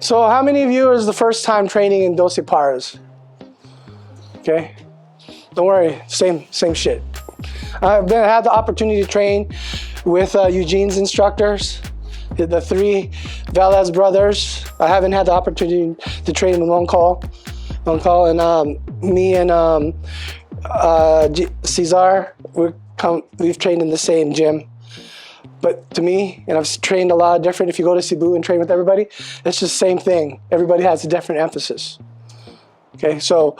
So how many of you is the first time training in Doce Paras? Okay, don't worry, same shit. I've had the opportunity to train with Eugene's instructors, the 3 Velez brothers. I haven't had the opportunity to train with one call, and me and Cesar, we've trained in the same gym. But to me, and I've trained a lot of different, if you go to Cebu and train with everybody, it's just the same thing. Everybody has a different emphasis. Okay, so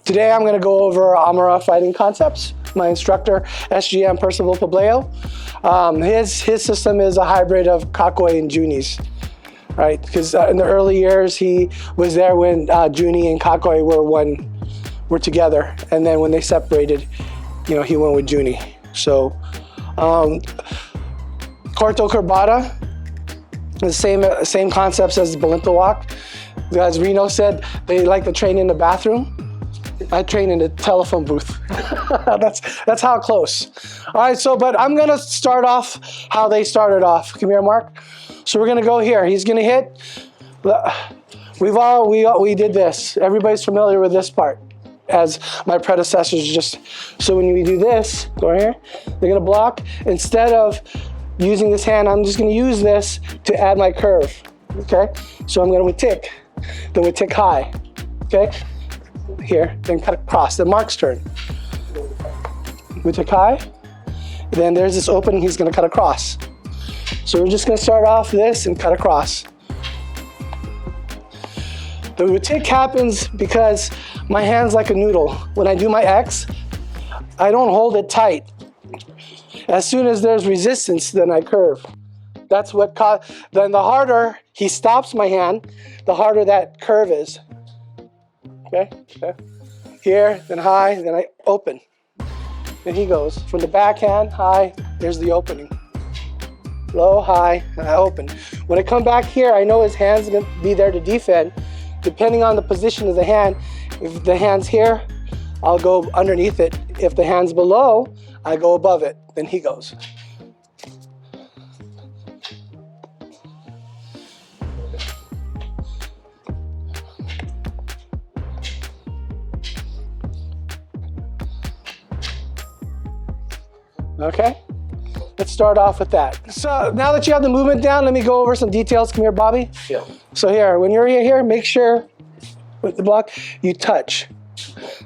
today I'm going to go over Amarra fighting concepts. My instructor, SGM Percival Pobleo, his system is a hybrid of Kakoy and Junis, right? Because in the early years, he was there when Juni and Kakoy were together, and then when they separated, you know, he went with Juni. So Corto Curbada, the same concepts as Balintawak. As Reno said, they like to train in the bathroom. I train in the telephone booth. that's how close. All right, but I'm gonna start off how they started off. Come here, Mark. So we're gonna go here. He's gonna hit. We did this. Everybody's familiar with this part, as my predecessors just. So when we do this, go here. They're gonna block. Instead of using this hand, I'm just gonna use this to add my curve. Okay. So I'm gonna tick. Then we tick high. Okay. Here, then cut across. Then Mark's turn. We tick high. Then there's this opening he's going to cut across. So we're just going to start off this and cut across. The tick happens because my hand's like a noodle. When I do my X, I don't hold it tight. As soon as there's resistance, then I curve. That's what then the harder he stops my hand, the harder that curve is. Okay. Here, then high, then I open. Then he goes from the backhand, high, there's the opening. Low, high, and I open. When I come back here, I know his hand's gonna be there to defend. Depending on the position of the hand, if the hand's here, I'll go underneath it. If the hand's below, I go above it. Then he goes. Okay, let's start off with that. So now that you have the movement down, let me go over some details. Come here, Bobby. Yeah. So here, when you're here, make sure with the block, you touch.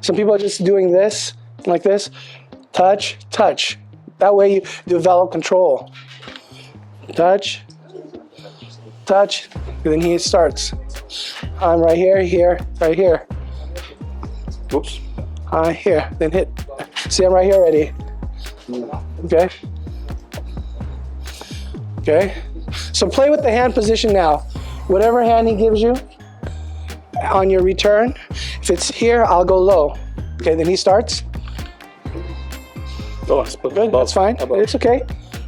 Some people are just doing this, like this. Touch, touch. That way you develop control. Touch, touch, and then he starts. I'm right here, right here. Oops. Here, then hit. See, I'm right here already. Okay. Okay. So play with the hand position now. Whatever hand he gives you on your return, if it's here, I'll go low. Okay, then he starts. Oh, it's good. That's fine. It's okay.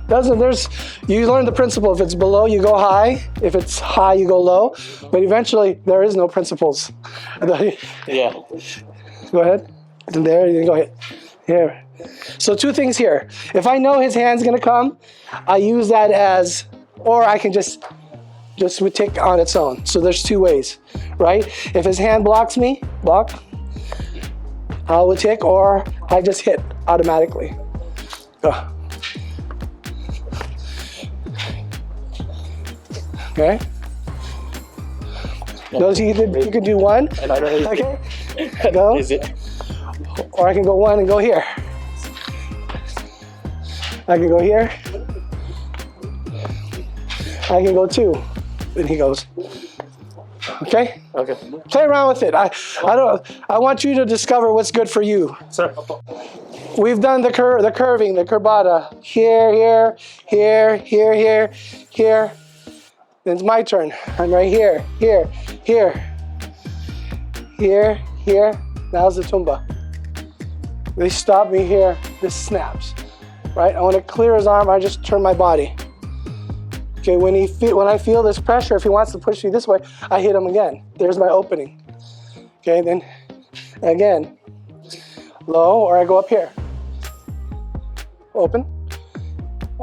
You learn the principle. If it's below, you go high. If it's high, you go low. But eventually, there is no principles. Yeah. Go ahead. And there, you go ahead. Here. So 2 things here. If I know his hand's gonna come, I use that as, or I can just would tick on its own. So there's 2 ways, right? If his hand blocks me, I will tick, or I just hit automatically. Go. Okay. Notice you can do 1. And I know okay. Go. Is it? Or I can go 1 and go here. I can go here. I can go 2. Then he goes. Okay? Okay. Play around with it. I want you to discover what's good for you. Sir. We've done the curving, the curbada. Here. Then it's my turn. I'm right here. Now's the tumba. They stop me here. This snaps. Right? I want to clear his arm. I just turn my body. Okay, when I feel this pressure, if he wants to push me this way, I hit him again. There's my opening. Okay, then again, low, or I go up here. Open.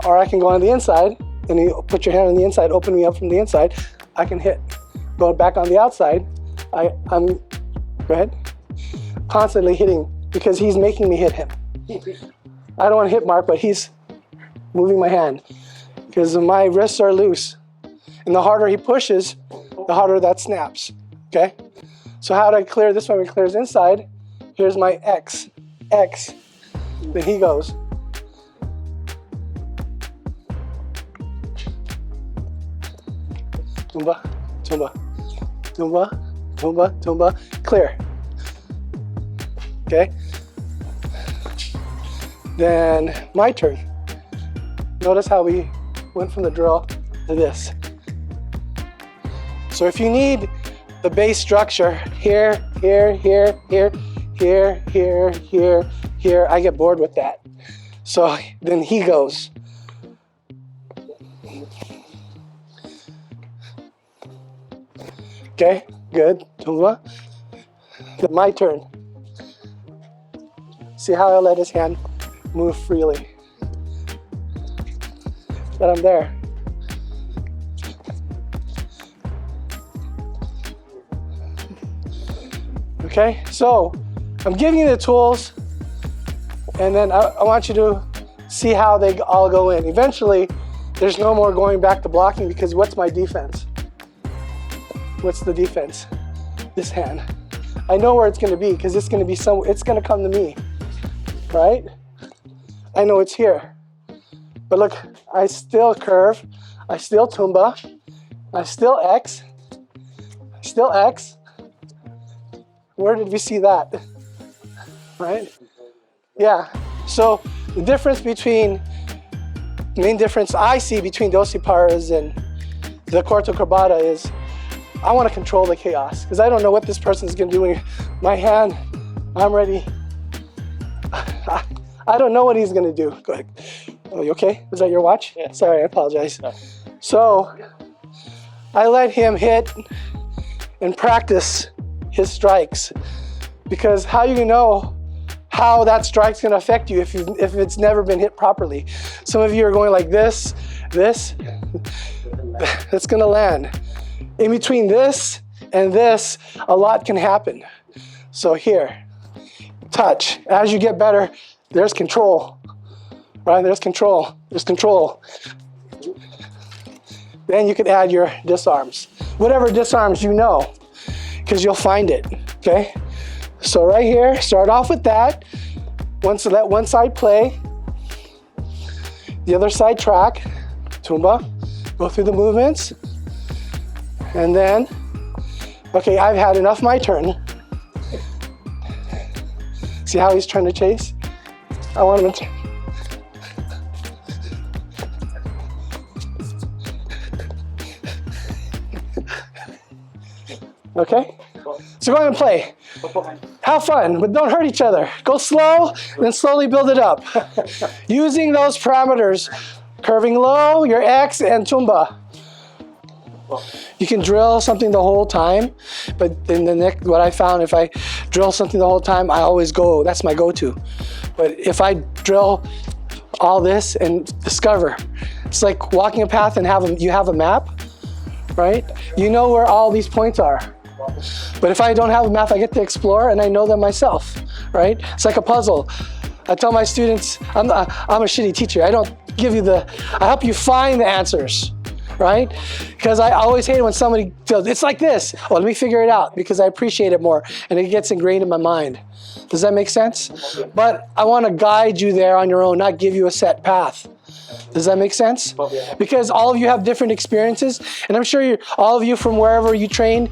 Or I can go on the inside, and you put your hand on the inside, open me up from the inside. I can hit. going back on the outside, I'm, go ahead, constantly hitting because he's making me hit him. I don't want to hit Mark, but he's moving my hand because my wrists are loose. And the harder he pushes, the harder that snaps, okay? So how do I clear this one? When it clears inside, here's my X, X. Then he goes. Tumba, tumba, tumba, tumba, tumba, clear. Okay? Then my turn. Notice how we went from the drill to this. So if you need the base structure, here, here, here, here, here, here, here, here, I get bored with that. So then he goes. Okay, good, Tumba. Then my turn. See how I let his hand move freely. But I'm there. Okay, so I'm giving you the tools, and then I want you to see how they all go in. Eventually, there's no more going back to blocking because what's my defense? What's the defense? This hand. I know where it's going to be because it's going to be somewhere. It's going to come to me, right? I know it's here. But look, I still curve. I still tumba. I still X. Still X. Where did we see that? Right? Yeah. So the difference between, main difference I see between Doce paras and the Corto Curbada is I want to control the chaos because I don't know what this person is going to do. When my hand, I'm ready. I don't know what he's going to do. Go ahead. Oh, you okay? Was that your watch? Yeah. Sorry, I apologize. No. So I let him hit and practice his strikes because how you know how that strike's going to affect you if it's never been hit properly. Some of you are going like this, it's going to land. In between this and this, a lot can happen. So here, touch. As you get better, there's control, right? There's control, there's control. Then you can add your disarms. Whatever disarms you know, because you'll find it, okay? So right here, start off with that. Let one side play, the other side track, tumba, go through the movements, and then, okay, I've had enough, my turn. See how he's trying to chase? I want him to. Okay? So go ahead and play. Have fun, but don't hurt each other. Go slow, then slowly build it up. Using those parameters, curving low, your X, and tumba. You can drill something the whole time, but in the next, what I found, if I drill something the whole time, I always go, that's my go-to. But if I drill all this and discover, it's like walking a path and you have a map, right? You know where all these points are. But if I don't have a map, I get to explore and I know them myself, right? It's like a puzzle. I tell my students, I'm a shitty teacher. I don't give you I help you find the answers, right? Because I always hate it when somebody feels, it's like this. Oh, let me figure it out because I appreciate it more and it gets ingrained in my mind. Does that make sense? But I want to guide you there on your own, not give you a set path. Does that make sense? Because all of you have different experiences, and I'm sure all of you from wherever you train,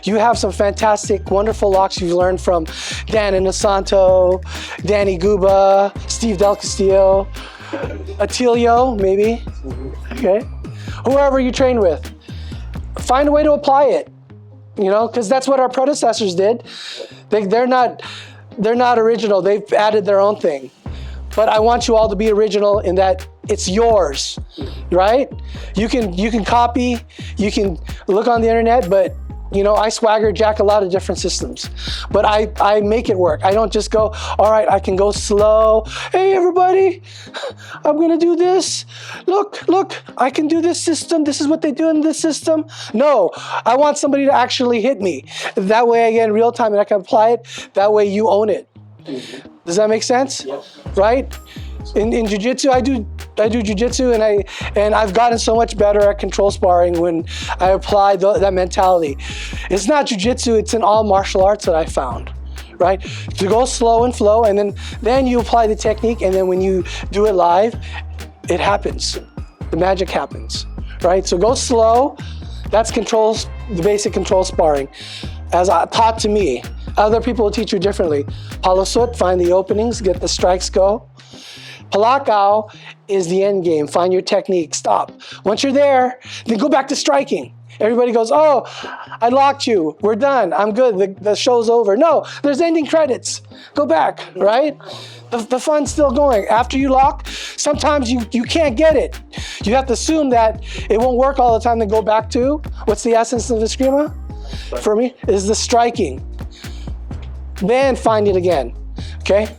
you have some fantastic, wonderful locks you've learned from Dan Inosanto, Danny Guba, Steve Del Castillo, Atilio, maybe, okay? Whoever you train with, find a way to apply it, you know, because that's what our predecessors did. They're not original, they've added their own thing. But I want you all to be original in that it's yours, right? You can copy, you can look on the internet, but You know, I swagger jack a lot of different systems, but I make it work. I don't just go, all right, I can go slow. Hey, everybody, I'm gonna do this. Look, I can do this system. This is what they do in this system. No, I want somebody to actually hit me. That way I get in real time and I can apply it. That way you own it. Does that make sense? Yes. Right? In jiu-jitsu, I do jiu-jitsu, and I've gotten so much better at control sparring when I apply that mentality. It's not jiu-jitsu, it's in all martial arts that I found, right? To go slow and flow, and then you apply the technique, and then when you do it live, it happens. The magic happens, right? So go slow. That's the basic control sparring, as taught to me. Other people will teach you differently. Palusot, find the openings, get the strikes go. Palakao is the end game. Find your technique, stop. Once you're there, then go back to striking. Everybody goes, oh, I locked you, we're done, I'm good, the show's over. No, there's ending credits. Go back, right? The fun's still going. After you lock, sometimes you can't get it. You have to assume that it won't work all the time, then go back to, what's the essence of Esgrima? For me, is the striking. Then find it again, okay?